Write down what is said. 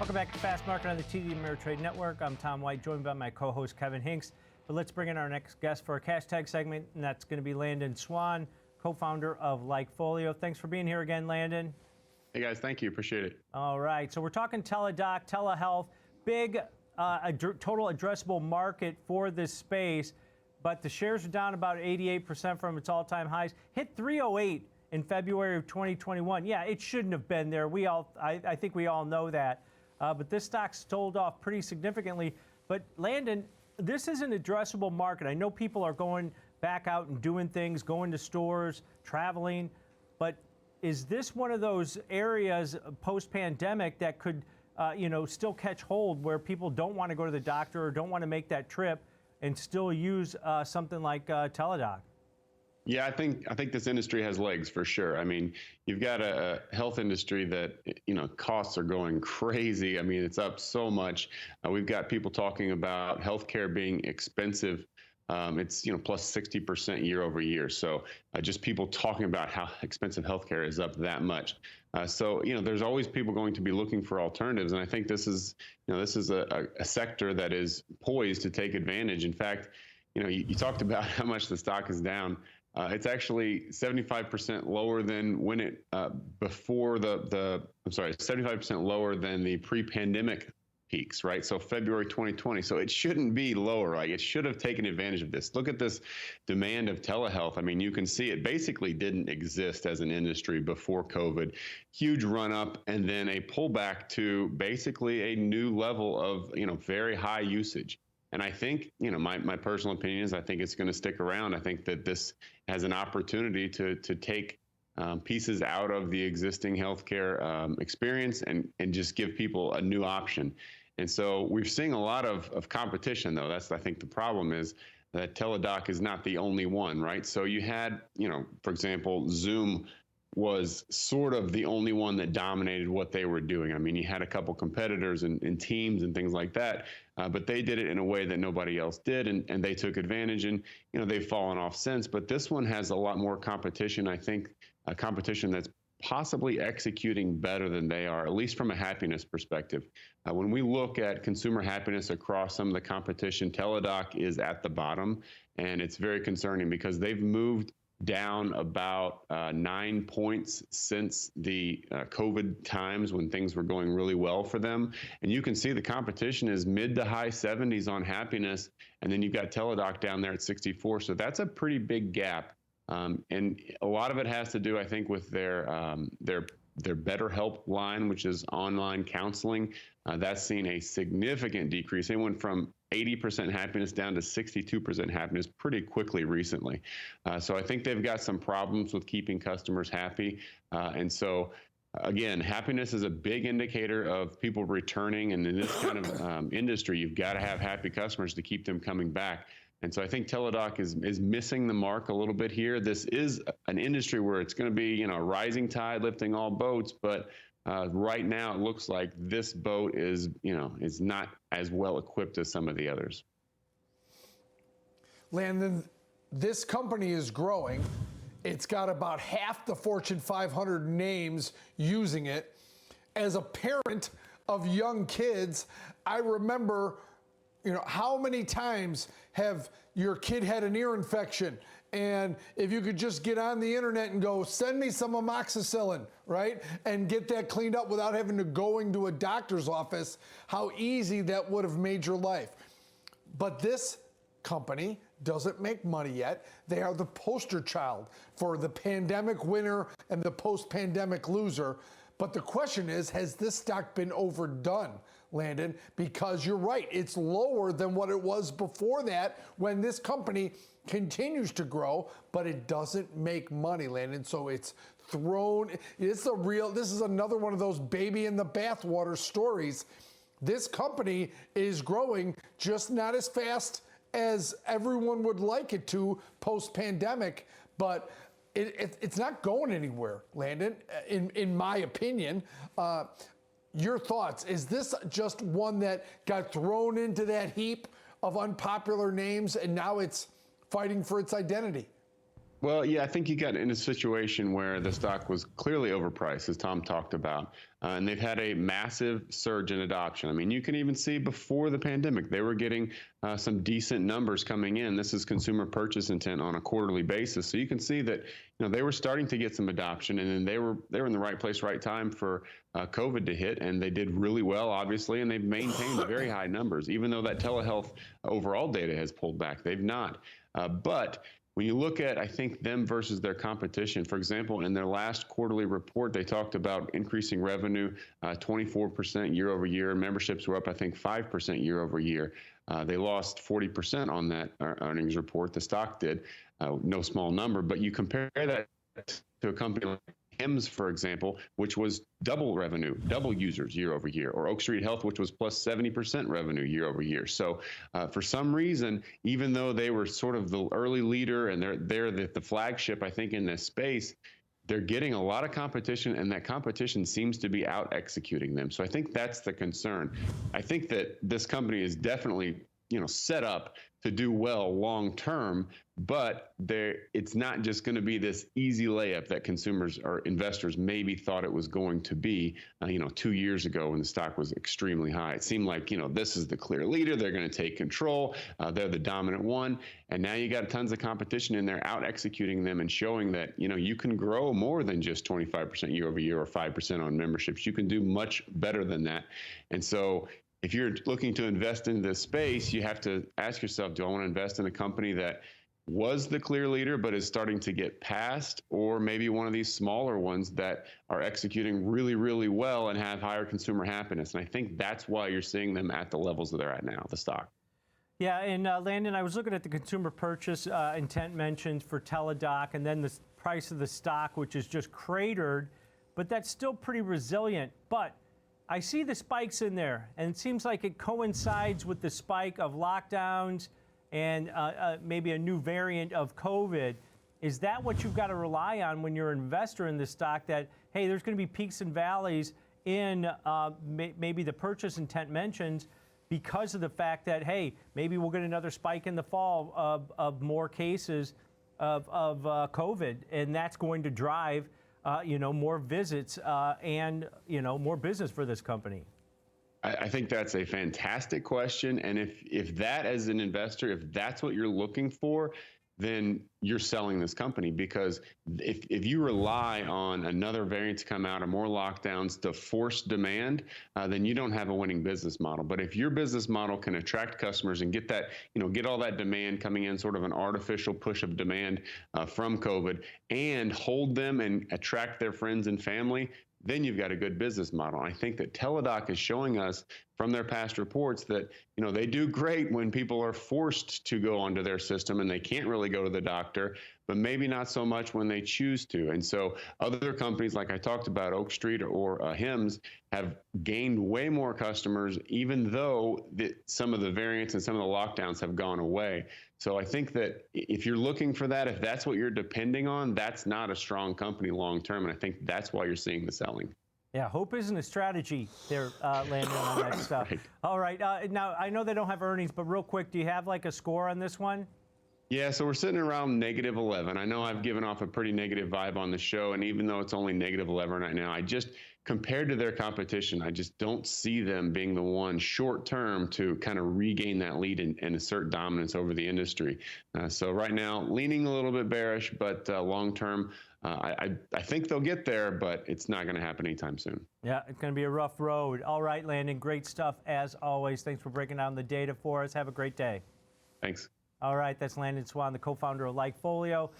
Welcome back to Fast Market on the TD Ameritrade Network. I'm Tom White, joined by my co-host Kevin Hinks. But let's bring in our next guest for our cash tag segment, and that's going to be Landon Swan, co-founder of LikeFolio. Thanks for being here again, Landon. Hey guys, thank you. Appreciate it. All right, so we're talking Teladoc, telehealth, big total addressable market for this space, but the shares are down about 88% from its all-time highs. Hit 308 in February of 2021. Yeah, it shouldn't have been there. I think we all know that. But this stock sold off pretty significantly. But Landon, this is an addressable market. I know people are going back out and doing things, going to stores, traveling. But is this one of those areas post-pandemic that could, still catch hold where people don't want to go to the doctor or don't want to make that trip and still use something like Teladoc? Yeah, I think this industry has legs for sure. I mean, you've got a health industry that, costs are going crazy. I mean, it's up so much. We've got people talking about healthcare being expensive. It's, plus 60% year over year. So just people talking about how expensive healthcare is up that much. So there's always people going to be looking for alternatives. And I think this is a sector that is poised to take advantage. In fact, you talked about how much the stock is down. It's actually 75% lower than when it before 75% lower than the pre-pandemic peaks, right? So February 2020. So it shouldn't be lower, right? It should have taken advantage of this. Look at this demand of telehealth. I mean, you can see it basically didn't exist as an industry before COVID. Huge run up and then a pullback to basically a new level of, very high usage. And I think, my personal opinion is I think it's going to stick around. I think that this has an opportunity to take pieces out of the existing healthcare experience and just give people a new option. And so we're seeing a lot of competition, though. That's, I think, the problem is that Teladoc is not the only one, right? So you had, for example, Zoom was sort of the only one that dominated what they were doing. I mean, you had a couple competitors and teams and things like that, but they did it in a way that nobody else did, and they took advantage, and they've fallen off since. But this one has a lot more competition. I think a competition that's possibly executing better than they are, at least from a happiness perspective. When we look at consumer happiness across some of the competition, Teladoc is at the bottom, and it's very concerning because they've moved down about 9 points since the COVID times when things were going really well for them. And you can see the competition is mid to high 70s on happiness. And then you've got Teladoc down there at 64. So that's a pretty big gap. And a lot of it has to do, I think, with their BetterHelp line, which is online counseling. That's seen a significant decrease. They went from 80% happiness down to 62% happiness pretty quickly recently. So I think they've got some problems with keeping customers happy. And so, again, happiness is a big indicator of people returning. And in this kind of industry, you've got to have happy customers to keep them coming back. And so I think Teladoc is missing the mark a little bit here. This is an industry where it's going to be, a rising tide lifting all boats, but right now it looks like this boat is not as well equipped as some of the others. Landon, this company is growing. It's got about half the Fortune 500 names using it. As a parent of young kids, I remember how many times have your kid had an ear infection? And if you could just get on the internet and go, send me some amoxicillin, right? And get that cleaned up without having to go into a doctor's office, how easy that would have made your life. But this company doesn't make money yet. They are the poster child for the pandemic winner and the post-pandemic loser. But the question is, has this stock been overdone, Landon? Because you're right, it's lower than what it was before that when this company continues to grow, but it doesn't make money, Landon. So it's thrown, this is another one of those baby in the bathwater stories. This company is growing, just not as fast as everyone would like it to post-pandemic, but it's not going anywhere, Landon, in my opinion. Your thoughts, is this just one that got thrown into that heap of unpopular names and now it's fighting for its identity? Well, yeah, I think you got in a situation where the stock was clearly overpriced, as Tom talked about, and they've had a massive surge in adoption. I mean, you can even see before the pandemic, they were getting some decent numbers coming in. This is consumer purchase intent on a quarterly basis, so you can see that they were starting to get some adoption, and then they were in the right place, right time for COVID to hit, and they did really well, obviously, and they've maintained very high numbers, even though that telehealth overall data has pulled back. They've not, but when you look at, I think, them versus their competition, for example, in their last quarterly report, they talked about increasing revenue 24% year over year. Memberships were up, I think, 5% year over year. They lost 40% on that earnings report. The stock did, no small number. But you compare that to a company like Hims, for example, which was double revenue, double users year over year, or Oak Street Health, which was plus 70% revenue year over year. So for some reason, even though they were sort of the early leader and they're the flagship, I think, in this space, they're getting a lot of competition, and that competition seems to be out executing them. So I think that's the concern. I think that this company is definitely set up to do well long term, but it's not just going to be this easy layup that consumers or investors maybe thought it was going to be 2 years ago when the stock was extremely high. It seemed like this is the clear leader, they're going to take control, they're the dominant one, and now you got tons of competition and they're out executing them and showing that you can grow more than just 25% year over year or 5% on memberships. You can do much better than that. And so if you're looking to invest in this space, you have to ask yourself, do I want to invest in a company that was the clear leader but is starting to get past, or maybe one of these smaller ones that are executing really, really well and have higher consumer happiness? And I think that's why you're seeing them at the levels that they're at now, the stock. Yeah, and Landon, I was looking at the consumer purchase intent mentions for Teladoc, and then the price of the stock, which is just cratered, but that's still pretty resilient. But I see the spikes in there, and it seems like it coincides with the spike of lockdowns and maybe a new variant of COVID. Is that what you've got to rely on when you're an investor in this stock, that, hey, there's going to be peaks and valleys in maybe the purchase intent mentions because of the fact that, hey, maybe we'll get another spike in the fall of more cases of COVID, and that's going to drive more visits and, more business for this company? I think that's a fantastic question. And if that, as an investor, if that's what you're looking for, then you're selling this company, because if you rely on another variant to come out or more lockdowns to force demand, then you don't have a winning business model. But if your business model can attract customers and get that, get all that demand coming in, sort of an artificial push of demand from COVID, and hold them and attract their friends and family, then you've got a good business model. And I think that Teladoc is showing us from their past reports that, they do great when people are forced to go onto their system and they can't really go to the doctor, but maybe not so much when they choose to. And so other companies, like I talked about, Oak Street or Hims, have gained way more customers, even though some of the variants and some of the lockdowns have gone away. So I think that if you're looking for that, if that's what you're depending on, that's not a strong company long term. And I think that's why you're seeing the selling. Yeah, hope isn't a strategy there, Landon, on that stuff. Right. All right. Now, I know they don't have earnings, but real quick, do you have like a score on this one? Yeah, so we're sitting around -11. I know I've given off a pretty negative vibe on the show, and even though it's only -11 right now, compared to their competition, I just don't see them being the one short term to kind of regain that lead and assert dominance over the industry. So right now, leaning a little bit bearish, but long term, I think they'll get there, but it's not going to happen anytime soon. Yeah, it's going to be a rough road. All right, Landon, great stuff as always. Thanks for breaking down the data for us. Have a great day. Thanks. All right, that's Landon Swan, the co-founder of LikeFolio.